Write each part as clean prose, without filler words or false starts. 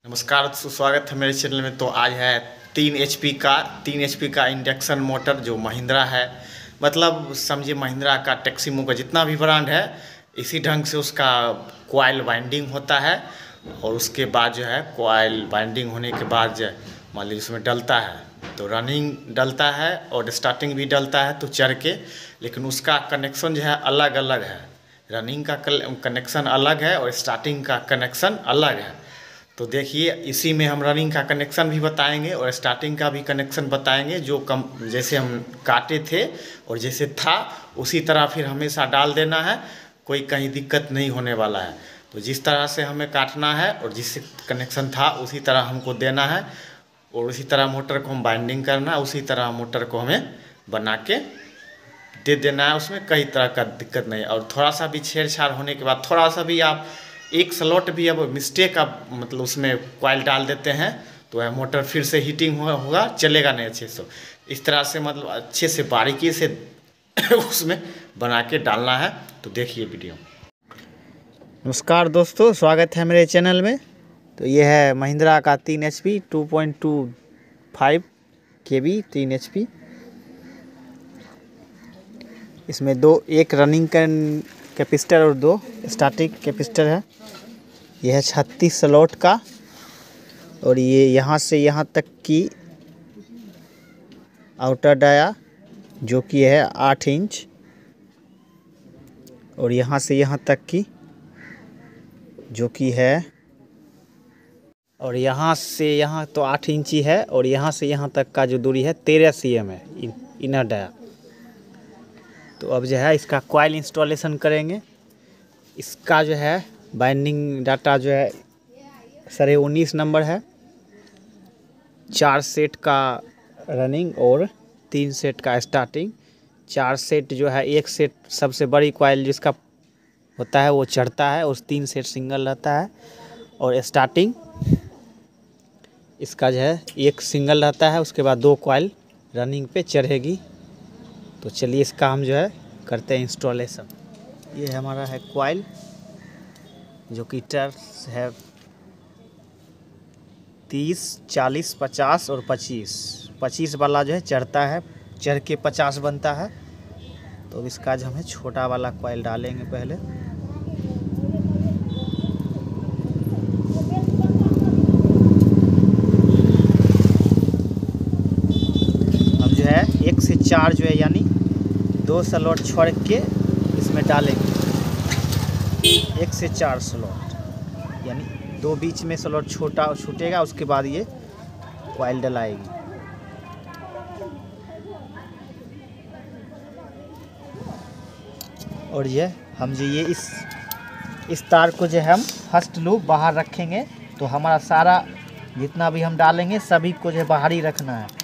नमस्कार, सुस्वागत है मेरे चैनल में। तो आज है 3 एचपी का इंडक्शन मोटर जो महिंद्रा है, मतलब समझिए महिंद्रा का टेक्सिमो का जितना भी ब्रांड है इसी ढंग से उसका कॉइल वाइंडिंग होता है। और उसके बाद जो है कॉइल वाइंडिंग होने के बाद जो मान लीजिए उसमें डलता है तो रनिंग डलता है और स्टार्टिंग भी डलता है तो चढ़ के, लेकिन उसका कनेक्शन जो है अलग अलग है। रनिंग का कनेक्शन अलग है और स्टार्टिंग का कनेक्शन अलग है। तो देखिए इसी में हम रनिंग का कनेक्शन भी बताएंगे और स्टार्टिंग का भी कनेक्शन बताएंगे, जो कम जैसे हम काटे थे और जैसे था उसी तरह फिर हमेशा डाल देना है, कोई कहीं दिक्कत नहीं होने वाला है। तो जिस तरह से हमें काटना है और जिस कनेक्शन था उसी तरह हमको देना है और उसी तरह मोटर को हम बाइंडिंग करना है, उसी तरह मोटर को हमें बना के दे देना है। उसमें कई तरह का दिक्कत नहीं। और थोड़ा सा भी छेड़छाड़ होने के बाद थोड़ा सा भी आप एक स्लॉट भी अब मिस्टेक आप मतलब उसमें कॉइल डाल देते हैं तो वह मोटर फिर से हीटिंग होगा, चलेगा नहीं अच्छे से। इस तरह से मतलब अच्छे से बारीकी से उसमें बना के डालना है। तो देखिए वीडियो। नमस्कार दोस्तों, स्वागत है मेरे चैनल में। तो ये है महिंद्रा का 3 HP 2.25 kV 3 HP। इसमें एक रनिंग कैपेसिटर और 2 स्टैटिक कैपेसिटर है। यह है 36 स्लॉट का और ये यहाँ से यहाँ तक की आउटर डाया जो कि है 8 इंच और यहाँ से यहाँ तक की जो कि है, और यहाँ से यहाँ तो 8 इंची है और यहाँ से यहाँ तक का जो दूरी है 13 cm है इनर डाया। तो अब जो है इसका कॉइल इंस्टॉलेशन करेंगे। इसका जो है बाइंडिंग डाटा जो है 19.5 नंबर है। 4 सेट का रनिंग और 3 सेट का स्टार्टिंग। 4 सेट जो है, एक सेट सबसे बड़ी कॉइल जिसका होता है वो चढ़ता है और 3 सेट सिंगल रहता है। और स्टार्टिंग इसका जो है एक सिंगल रहता है, उसके बाद 2 कॉइल रनिंग पे चढ़ेगी। तो चलिए इसका हम जो है करते हैं इंस्टॉलेशन। ये हमारा है कॉइल जो कि टर्स है 30, 40, 50 और 25 वाला जो है चढ़ता है, चढ़ के 50 बनता है। तो इसका जो हमें छोटा वाला कॉइल डालेंगे पहले। अब जो है 1 से 4 जो है यानी 2 स्लॉट छोड़ के इसमें डालेंगे। 1 से 4 स्लॉट यानी 2 बीच में स्लॉट छूटेगा, उसके बाद ये कॉइल डलाएगी। और ये हम जो ये इस तार को जो है हम फर्स्ट लूप बाहर रखेंगे। तो हमारा सारा जितना भी हम डालेंगे सभी को जो है बाहर ही रखना है।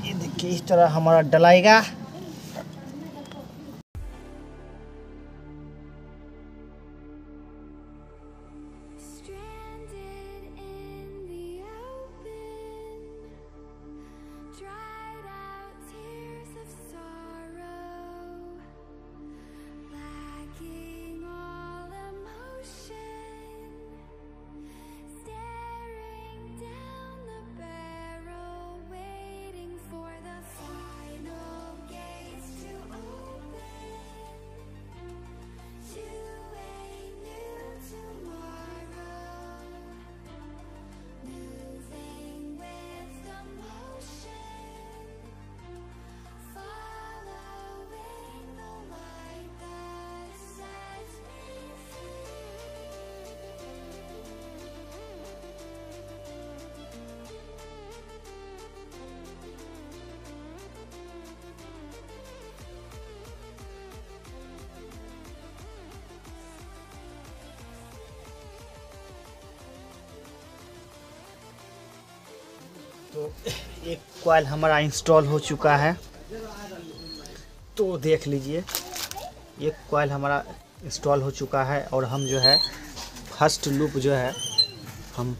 ये देखिए इस तरह हमारा डलाएगा। Stranded in तो एक कॉइल हमारा इंस्टॉल हो चुका है, तो देख लीजिए एक कॉइल हमारा इंस्टॉल हो चुका है। और हम जो है फर्स्ट लूप जो है हम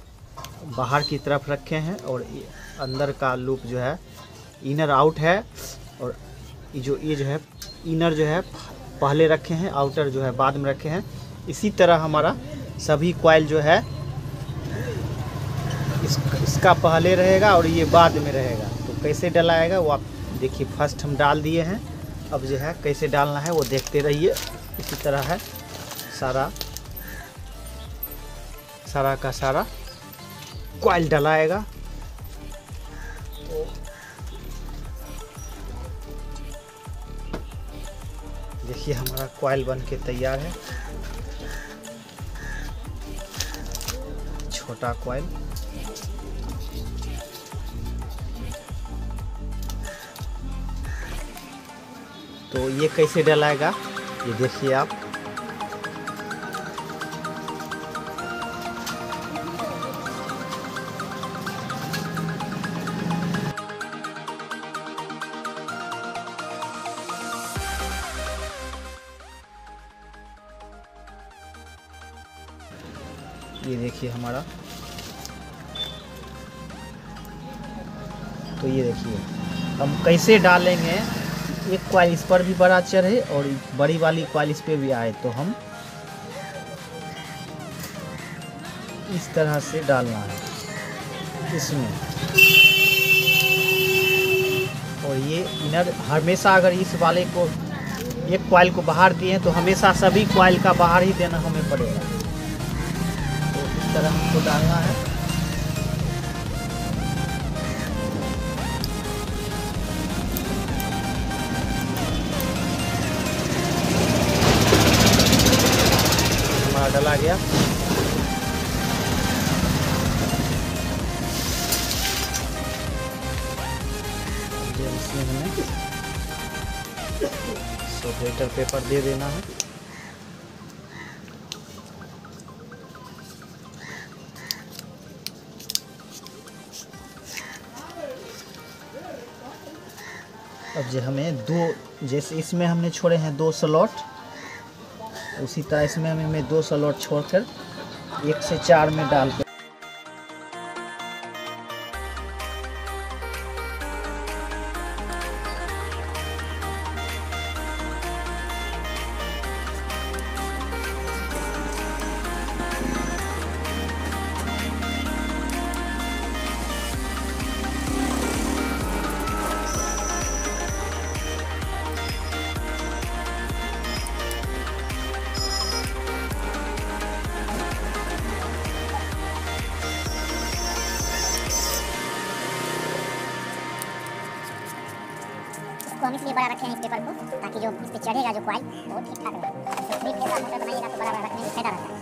बाहर की तरफ रखे हैं और अंदर का लूप जो है इनर आउट है, और ये जो है इनर जो है पहले रखे हैं, आउटर जो है बाद में रखे हैं। इसी तरह हमारा सभी कॉइल जो है इसका पहले रहेगा और ये बाद में रहेगा। तो कैसे डलाएगा वो आप देखिए। फर्स्ट हम डाल दिए हैं, अब जो है कैसे डालना है वो देखते रहिए। इसी तरह है सारा का सारा कॉइल डलाएगा। तो देखिए हमारा कॉइल बन के तैयार है, छोटा कॉइल। तो ये कैसे डलाएगा ये देखिए आप। ये देखिए हमारा, तो ये देखिए हम कैसे डालेंगे। एक कॉइल इस पर भी बड़ा चढ़े और बड़ी वाली कॉइल इस पे भी आए, तो हम इस तरह से डालना है इसमें। और ये इनर हमेशा अगर इस वाले को एक कॉइल को बाहर दिए तो हमेशा सभी कॉइल का बाहर ही देना हमें पड़ेगा। तो इस तरह हमको डालना है। डला गया। इसमें हमें सेपरेटर पेपर दे देना है। अब जो हमें जैसे इसमें हमने छोड़े हैं 2 स्लॉट, उसी तरह इसमें हमें 2 स्लॉट छोड़कर 1 से 4 में डाल कर इसको हम इसलिए बड़ा रखे हैं इस पेपर को, ताकि जो इस पे चढ़ेगा जो कॉइल वो ठीक ठाक रहे। तो स्लिप के साथ मोटर बनाइएगा तो बड़ा बड़ा रखने में फायदा रहता है।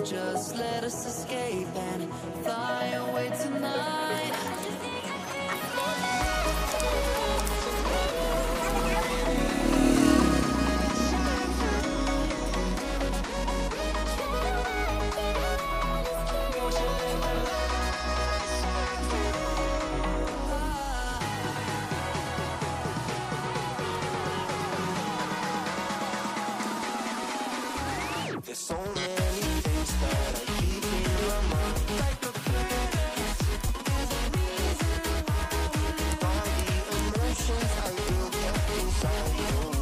on, just let us escape and fly away tonight. There's so many things that I keep in my mind. All the emotions I feel kept inside your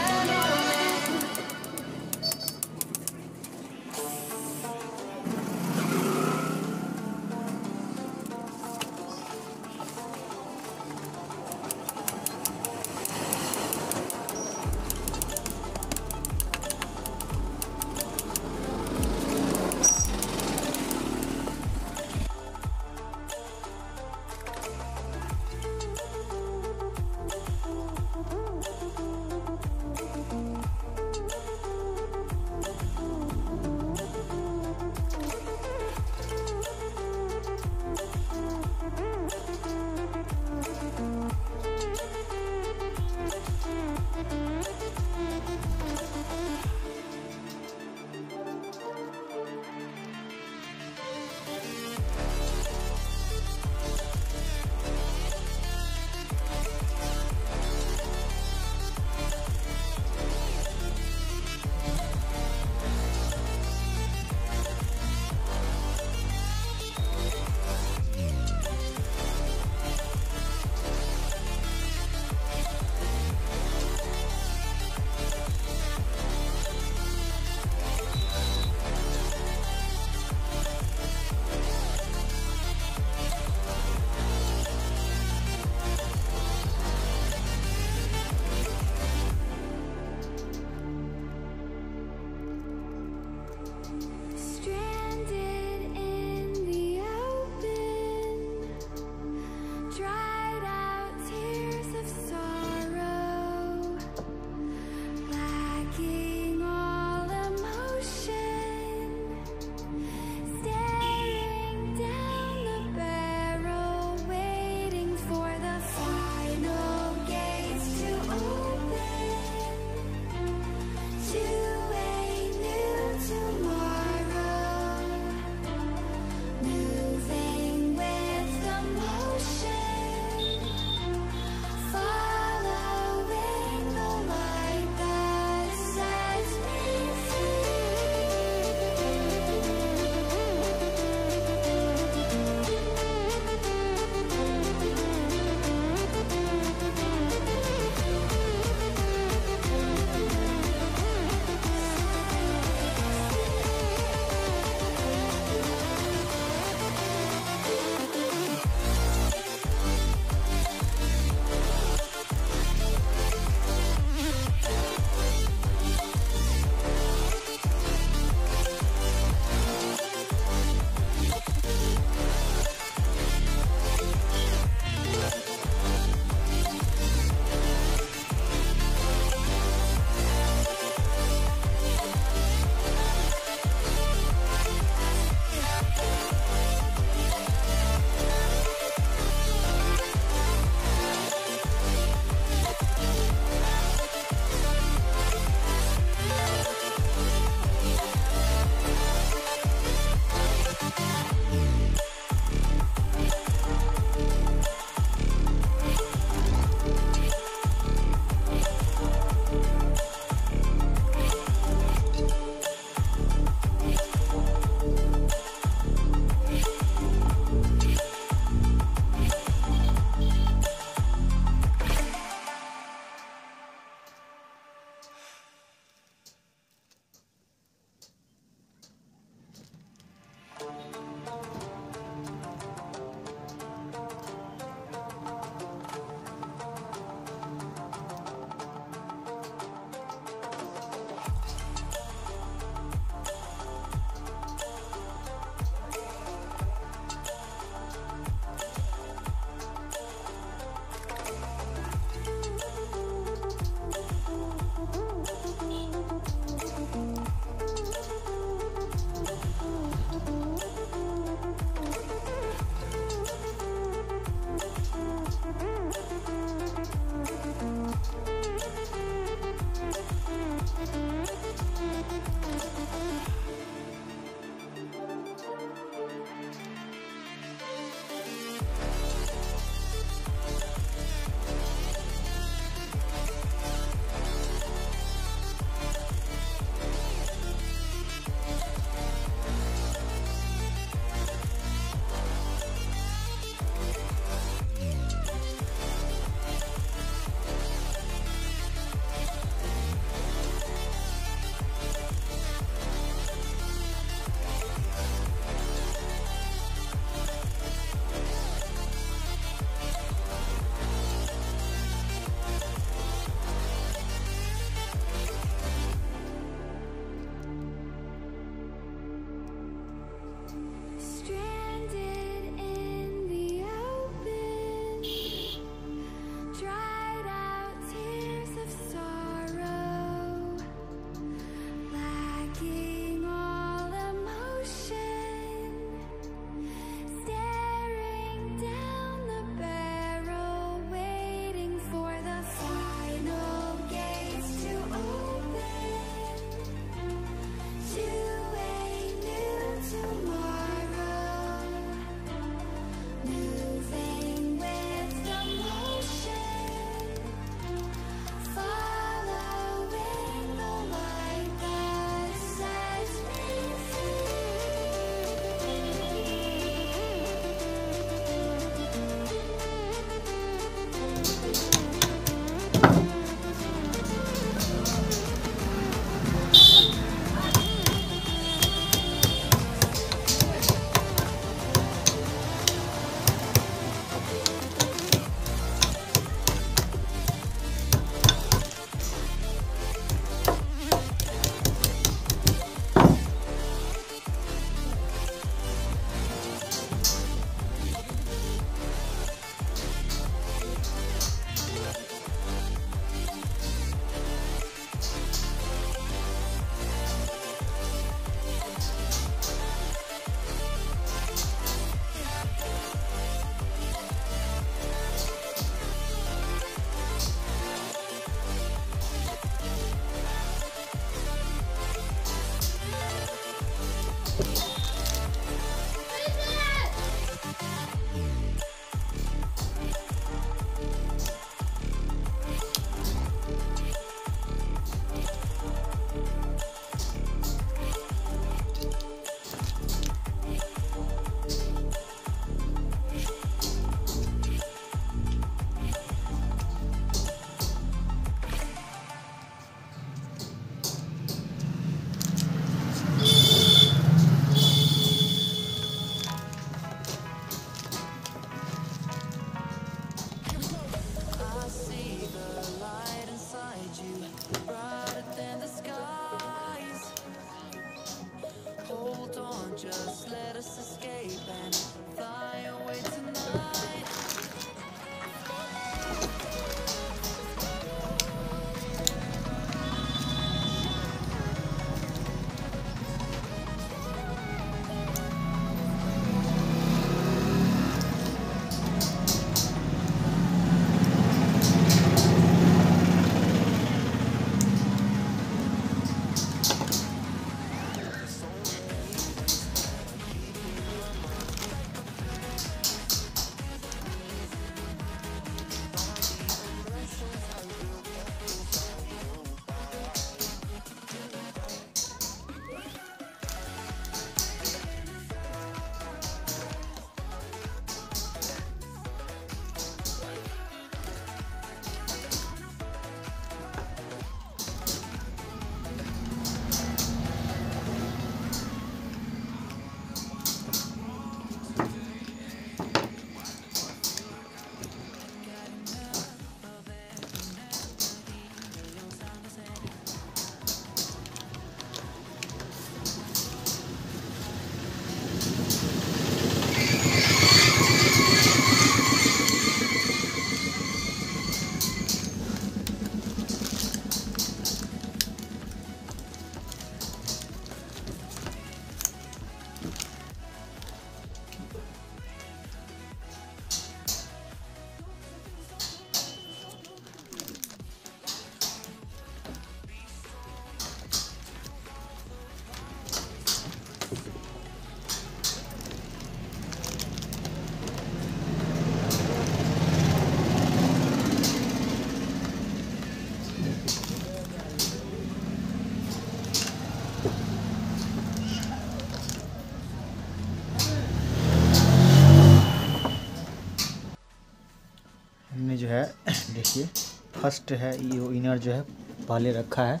देखिए फर्स्ट है ये इनर जो है पहले रखा है,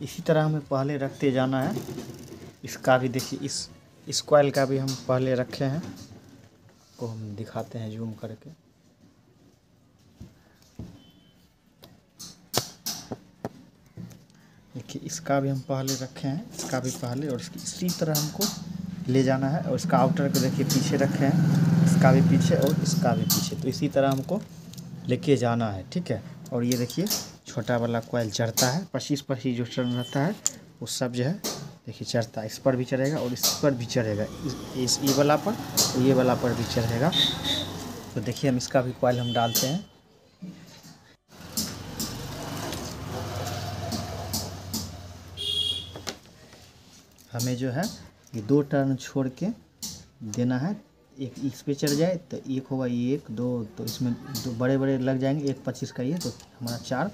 इसी तरह हमें पहले रखते जाना है। इसका भी देखिए इस कॉइल का भी हम पहले रखे हैं, को हम दिखाते हैं जूम करके। देखिए इसका भी हम पहले रखे हैं, इसका भी पहले, और इसी तरह हमको ले जाना है। और इसका आउटर को देखिए पीछे रखे हैं, इसका भी पीछे और इसका भी पीछे, तो इसी तरह हमको लेके जाना है, ठीक है। और ये देखिए छोटा वाला कॉइल चढ़ता है, 25 जो चढ़ रहता है वो सब जो है देखिए चढ़ता है, इस पर भी चढ़ेगा और इस पर भी चढ़ेगा, इस ये वाला पर और ये वाला पर भी चढ़ेगा। तो देखिए हम इसका भी कॉइल हम डालते हैं। हमें जो है ये 2 टर्न छोड़ के देना है, एक इस पे चढ़ जाए तो एक होगा, ये 1 2, तो इसमें 2 बड़े बड़े लग जाएंगे, 1 25 का ये, तो हमारा 4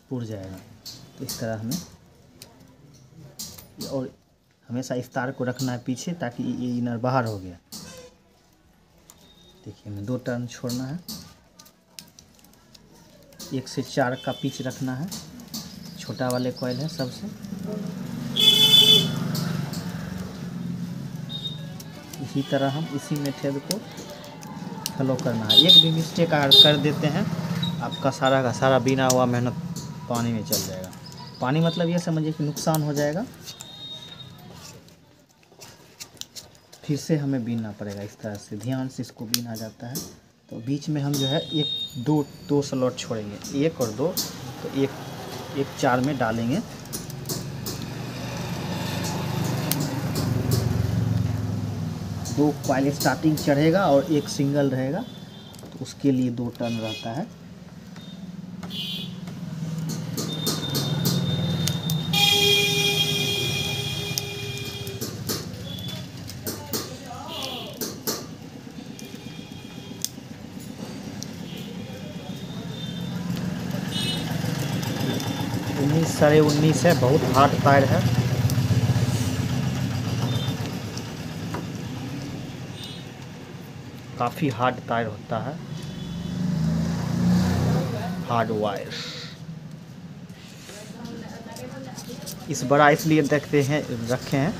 पूर जाएगा। तो इस तरह हमें, और हमेशा इस तार को रखना है पीछे ताकि ये इनर बाहर हो गया। देखिए हमें 2 टर्न छोड़ना है, 1 से 4 का पिच रखना है, छोटा वाले कॉइल है सबसे। इसी तरह हम इसी मेथड को फॉलो करना है। एक भी मिस्टेक अगर कर देते हैं आपका सारा का सारा बिना हुआ मेहनत पानी में चल जाएगा। पानी मतलब ये समझिए कि नुकसान हो जाएगा, फिर से हमें बीनना पड़ेगा। इस तरह से ध्यान से इसको बीना जाता है। तो बीच में हम जो है 1 2 स्लॉट छोड़ेंगे, 1 और 2, तो 1 4 में डालेंगे। दो कॉइल स्टार्टिंग चढ़ेगा और 1 सिंगल रहेगा, तो उसके लिए 2 टर्न रहता है। साढ़े 19 है, बहुत हार्ड टायर है। काफ़ी हार्ड टायर होता है, हार्ड वायर। इस बड़ा इसलिए रखे हैं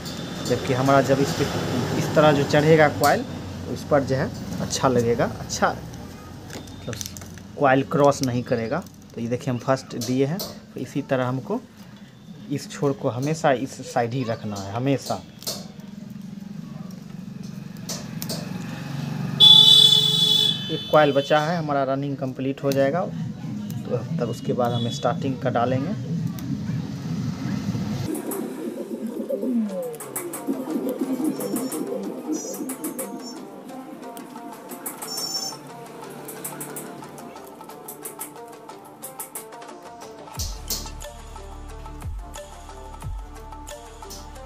जबकि हमारा जब इस तरह जो चढ़ेगा कॉइल, तो इस पर जो है अच्छा लगेगा, अच्छा मतलब कॉइल क्रॉस नहीं करेगा। तो ये देखिए हम फर्स्ट दिए हैं, तो इसी तरह हमको इस छोर को हमेशा इस साइड ही रखना है, हमेशा। एक कॉइल बचा है, हमारा रनिंग कंप्लीट हो जाएगा, तो तब उसके बाद हम स्टार्टिंग का डालेंगे।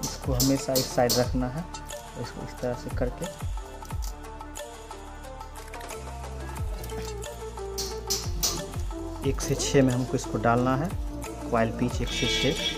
इसको हमेशा इस साइड रखना है, तो इसको इस तरह से करके एक से 6 में हमको इसको डालना है, कॉइल पिच 1 से 6।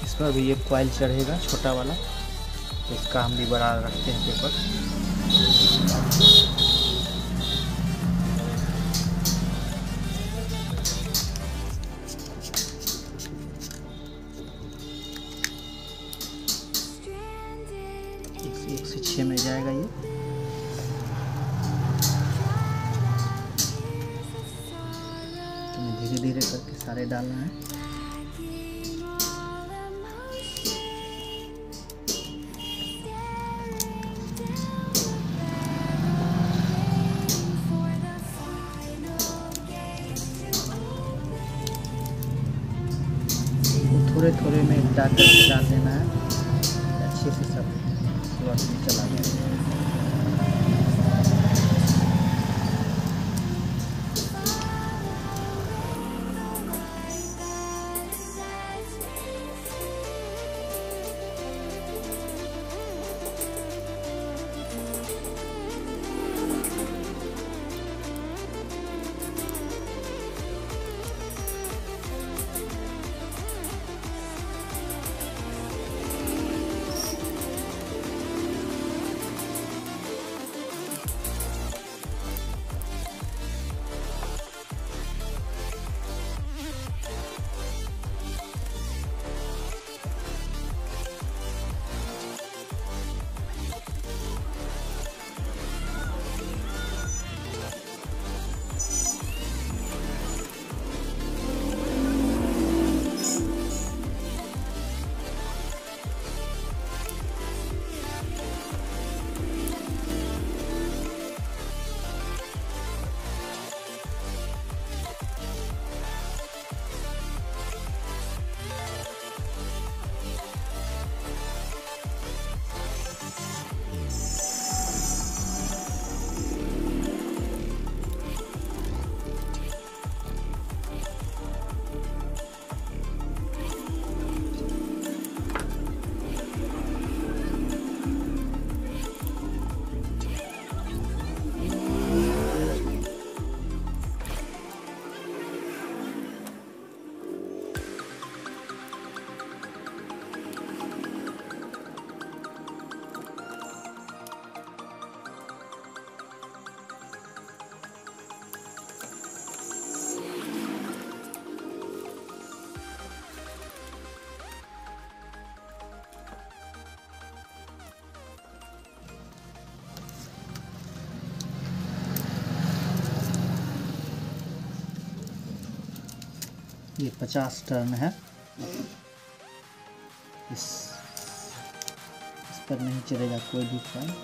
इस पर भी एक कॉइल चढ़ेगा छोटा वाला, तो इसका हम भी बड़ा रखते हैं पेपर। एक से 6 में जाएगा ये। तो धीरे धीरे करके सारे डालना है। थोड़े थोड़े में डाल देना है, अच्छे से सब स्लॉट में चला गया। ये 50 टर्न है, इस पर नहीं चलेगा कोई भी fan.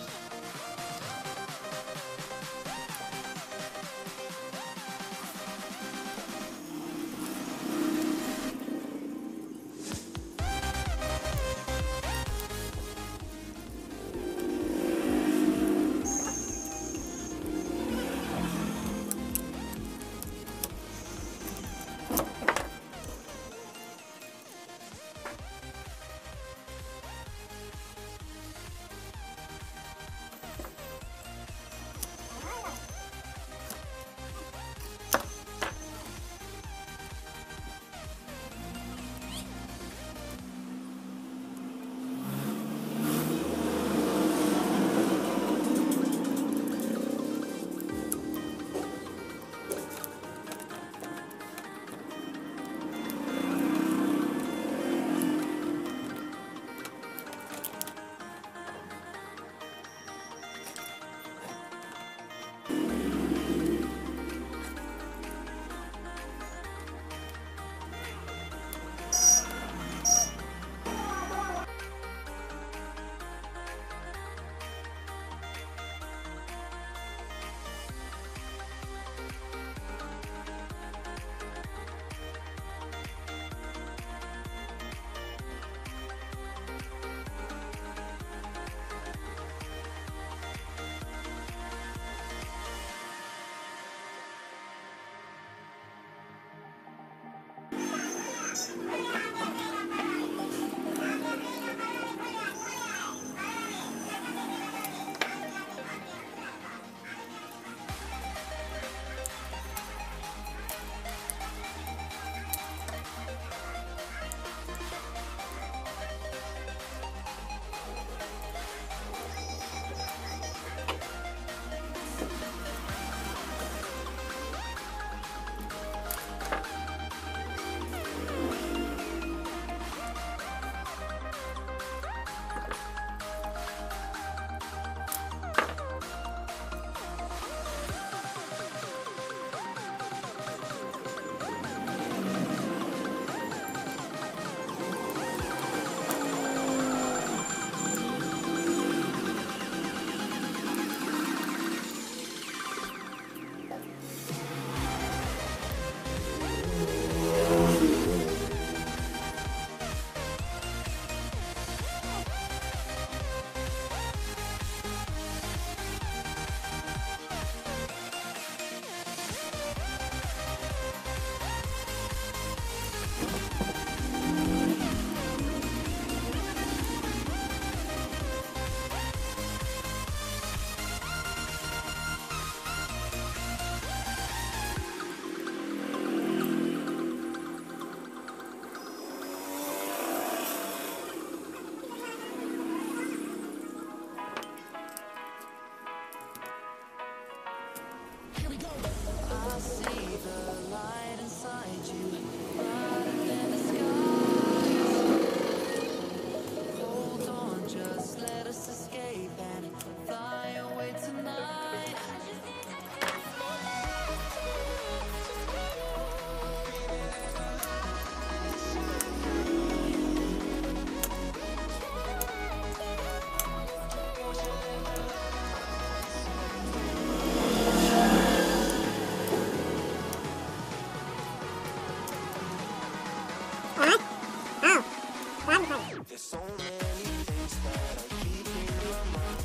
There's so many things that I keep in my mind.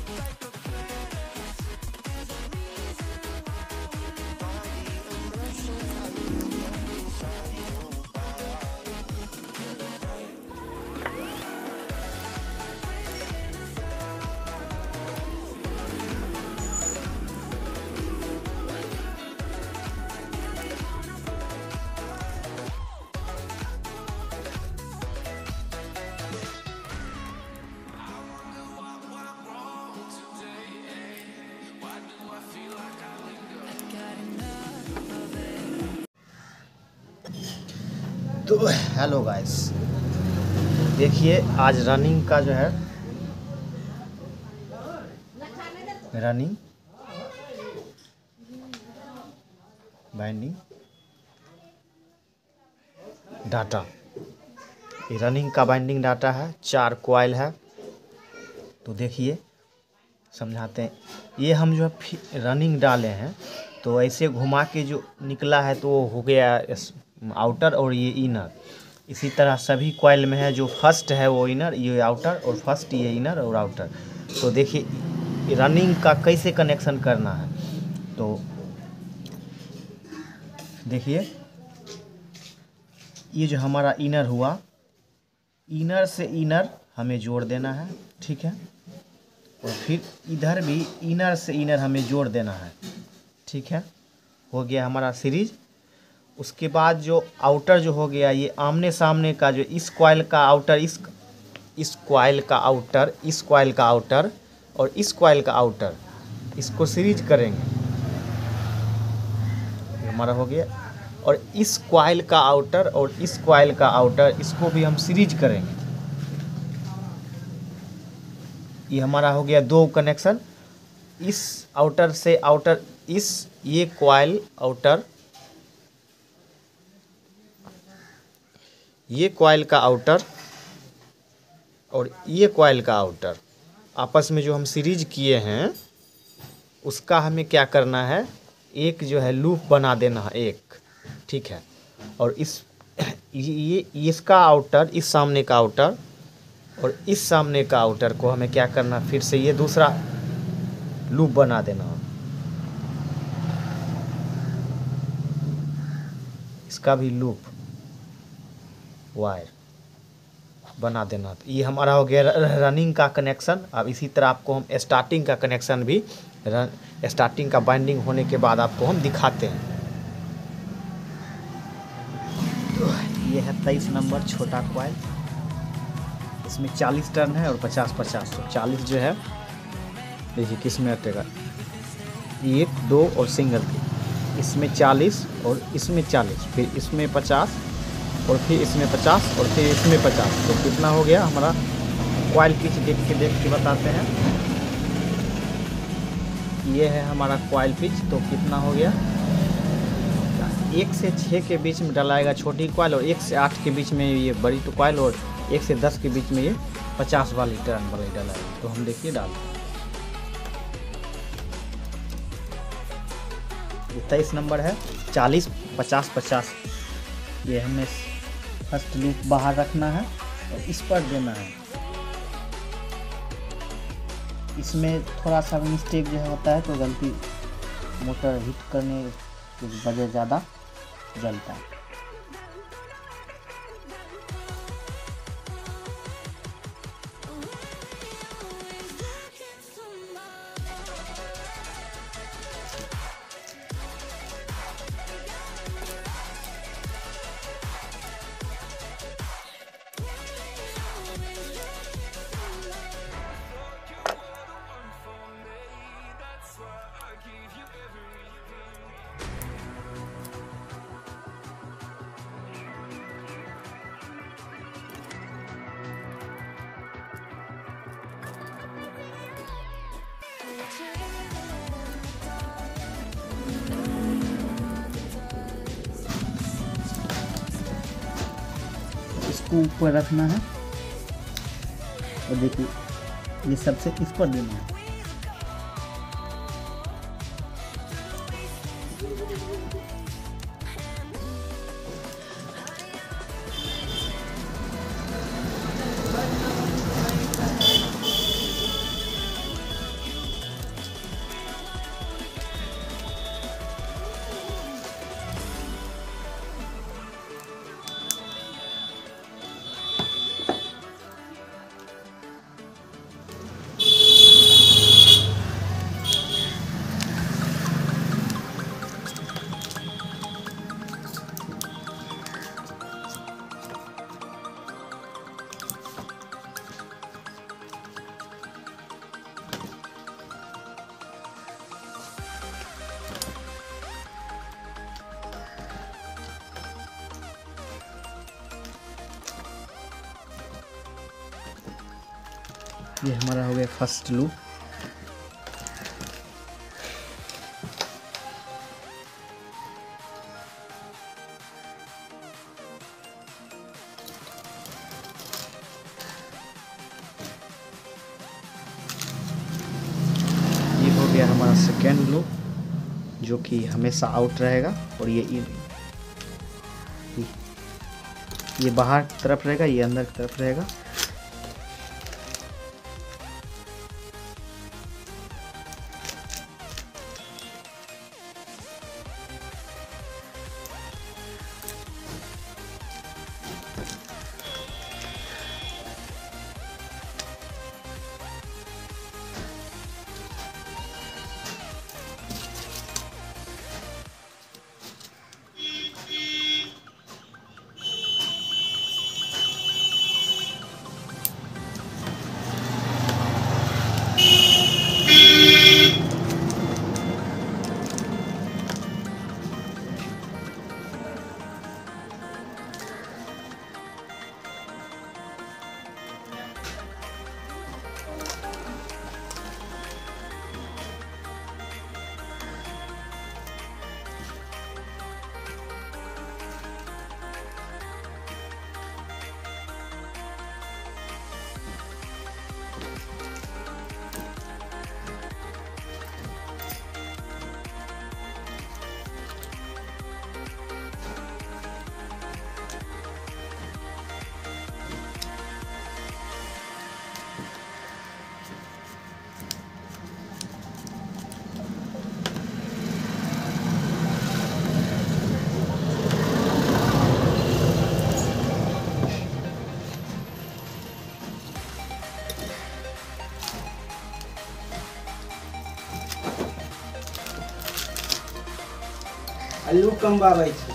By the emotions I live inside your तो हेलो गाइस, देखिए आज रनिंग का जो है रनिंग बाइंडिंग डाटा, ये रनिंग का बाइंडिंग डाटा है। 4 कॉइल है। तो देखिए समझाते हैं। ये हम जो है रनिंग डाले हैं तो ऐसे घुमा के जो निकला है तो वो हो गया आउटर और ये इनर। इसी तरह सभी कॉइल में है, जो फर्स्ट है वो इनर, ये आउटर, और फर्स्ट ये इनर और आउटर। तो देखिए रनिंग का कैसे कनेक्शन करना है। तो देखिए ये जो हमारा इनर हुआ, इनर से इनर हमें जोड़ देना है, ठीक है। और फिर इधर भी इनर से इनर हमें जोड़ देना है, ठीक है। हो गया हमारा सीरीज। उसके बाद जो आउटर जो हो गया, ये आमने सामने का जो इस कॉइल का आउटर, इस कॉइल का आउटर, इस कॉइल का आउटर और इस कॉइल का आउटर, इसको सीरीज करेंगे, हमारा हो गया। और इस कॉइल का आउटर और इस कॉइल का आउटर, इसको भी हम सीरीज करेंगे। ये हमारा हो गया 2 कनेक्शन। इस आउटर से आउटर, ये कॉइल आउटर, ये कॉइल का आउटर और ये कॉइल का आउटर आपस में जो हम सीरीज किए हैं, उसका हमें क्या करना है, एक जो है लूप बना देना है एक, ठीक है। और ये इसका आउटर, इस सामने का आउटर और इस सामने का आउटर को हमें क्या करना, फिर से ये दूसरा लूप बना देना, इसका भी लूप वायर बना देना। तो ये हमारा हो गया रनिंग का कनेक्शन। अब इसी तरह आपको हम स्टार्टिंग का कनेक्शन भी, स्टार्टिंग का बाइंडिंग होने के बाद आपको हम दिखाते हैं। तो ये है 23 नंबर छोटा कॉइल। इसमें 40 टर्न है और 50-50। तो 40 जो है देखिए किस में अटेगा, 1, 2 और सिंगल की, इसमें 40 और इसमें 40, फिर इसमें 50 और फिर इसमें 50 और फिर इसमें 50। तो कितना हो गया हमारा कॉइल पिच, देख के बताते हैं। ये है हमारा कॉइल पिच। तो कितना हो गया, 1 से 6 के बीच में डलाएगा छोटी कॉइल, और 1 से 8 के बीच में ये बड़ी तो कॉइल, और 1 से 10 के बीच में ये 50 वाली टर्न वाली डलाएगा। तो हम देखिए डालते हैं। 23 नंबर है, 40, 50, 50। ये हमें फर्स्ट लूप बाहर रखना है और इस पर देना है। इसमें थोड़ा सा मिस्टेक जो होता है तो गलती, मोटर हिट करने की वजह ज़्यादा जलता है। इसको ऊपर रखना है और देखिए ये सबसे इस पर देना है। ये हमारा हो गया फर्स्ट लूप। ये हो गया हमारा सेकेंड लूप, जो कि हमेशा आउट रहेगा, और ये बाहर की तरफ रहेगा, ये अंदर की तरफ रहेगा। आलू कम बाबै छै।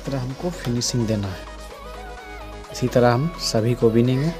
तरह हमको फिनिशिंग देना है। इसी तरह हम सभी को बिनेंगे।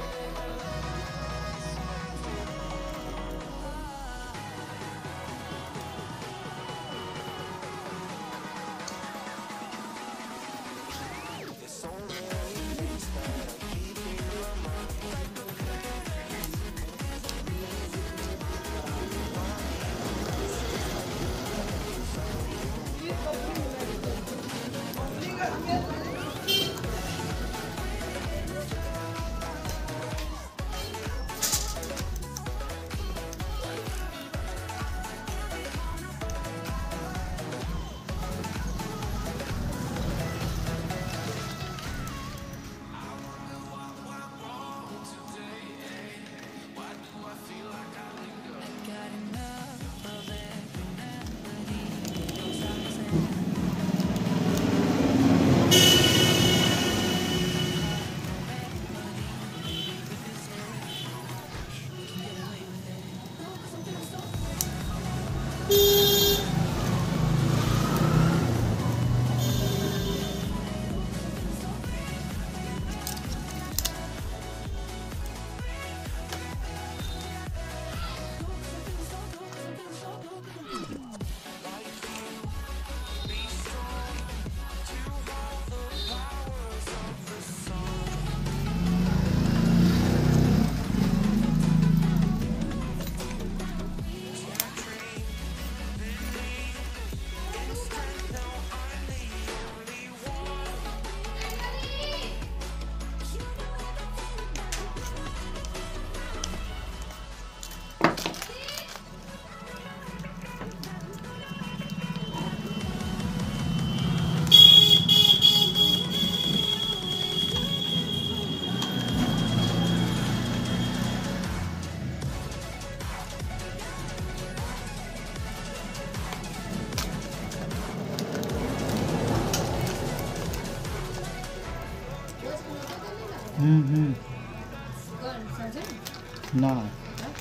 ना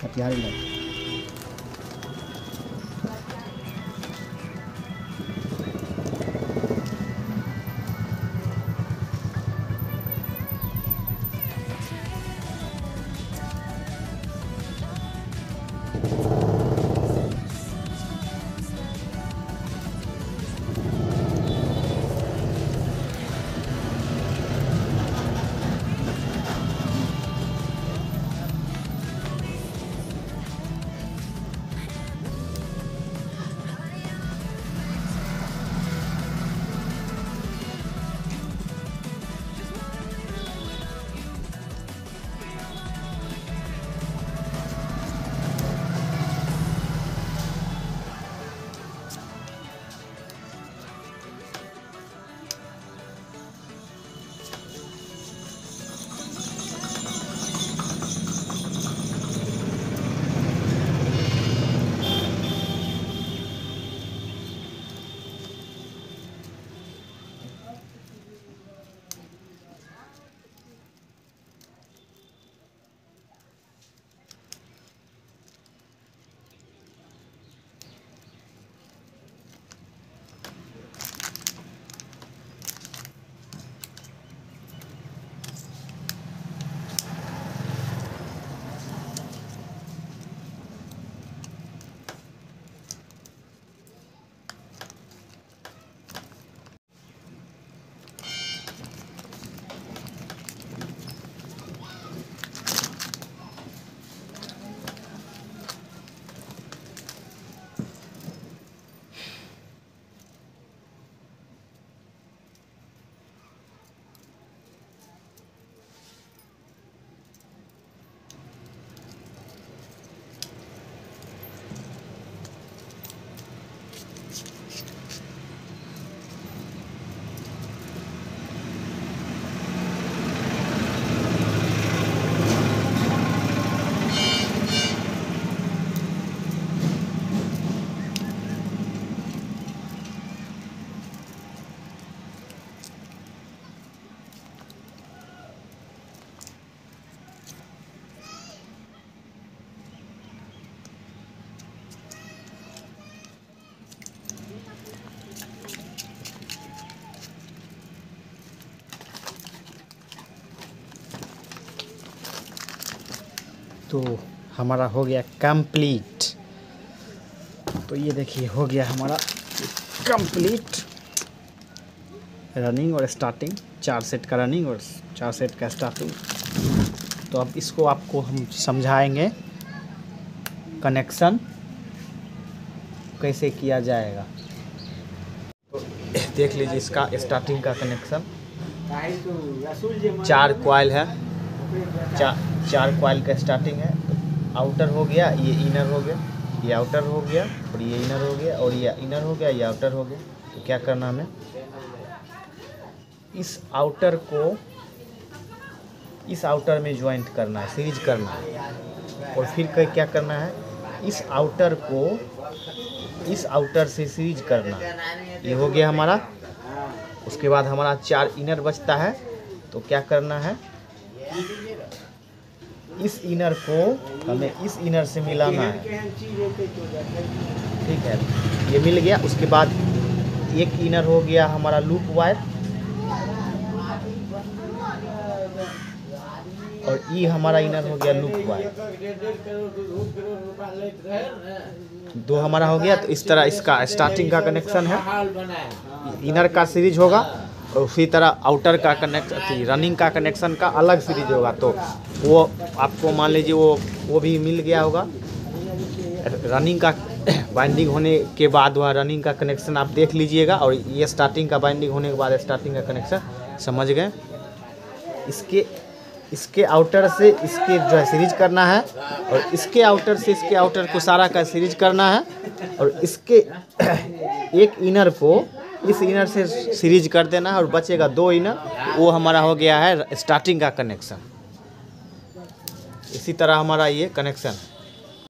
कटिहारी लग तो हमारा हो गया कंप्लीट। तो ये देखिए हो गया हमारा कंप्लीट रनिंग और स्टार्टिंग, 4 सेट का रनिंग और 4 सेट का स्टार्टिंग। तो अब इसको आपको हम समझाएंगे कनेक्शन कैसे किया जाएगा। तो देख लीजिए इसका स्टार्टिंग का कनेक्शन 4 कॉइल है, 4 कॉइल का स्टार्टिंग है। तो आउटर हो गया, ये इनर हो गया, ये आउटर हो गया और ये इनर हो गया और ये इनर हो गया, ये आउटर हो गया। तो क्या करना हमें, इस आउटर को इस आउटर में ज्वाइंट करना है, सीरीज करना है। और फिर क्या करना है, इस आउटर को इस आउटर से सीरीज करना है। ये हो गया हमारा। उसके बाद हमारा 4 इनर बचता है। तो क्या करना है, इस इनर को हमें इस इनर से मिलाना है। ठीक है, ये मिल गया। उसके बाद एक इनर हो गया हमारा लूप वायर और ये हमारा इनर हो गया लूप वायर। 2 हमारा हो गया। तो इस तरह इसका स्टार्टिंग का कनेक्शन है, इनर का सीरीज होगा और उसी तरह आउटर का कनेक्शन, रनिंग का कनेक्शन का अलग सीरीज होगा। तो वो आपको मान लीजिए वो भी मिल गया होगा। रनिंग का बाइंडिंग होने के बाद वह रनिंग का कनेक्शन आप देख लीजिएगा और ये स्टार्टिंग का बाइंडिंग होने के बाद स्टार्टिंग का कनेक्शन, समझ गए। इसके आउटर से इसके जो है सीरीज करना है और इसके आउटर से इसके आउटर को सारा का सीरीज करना है और इसके एक इनर को इस इनर से सीरीज कर देना है और बचेगा 2 इनर। वो हमारा हो गया है स्टार्टिंग का कनेक्शन। इसी तरह हमारा ये कनेक्शन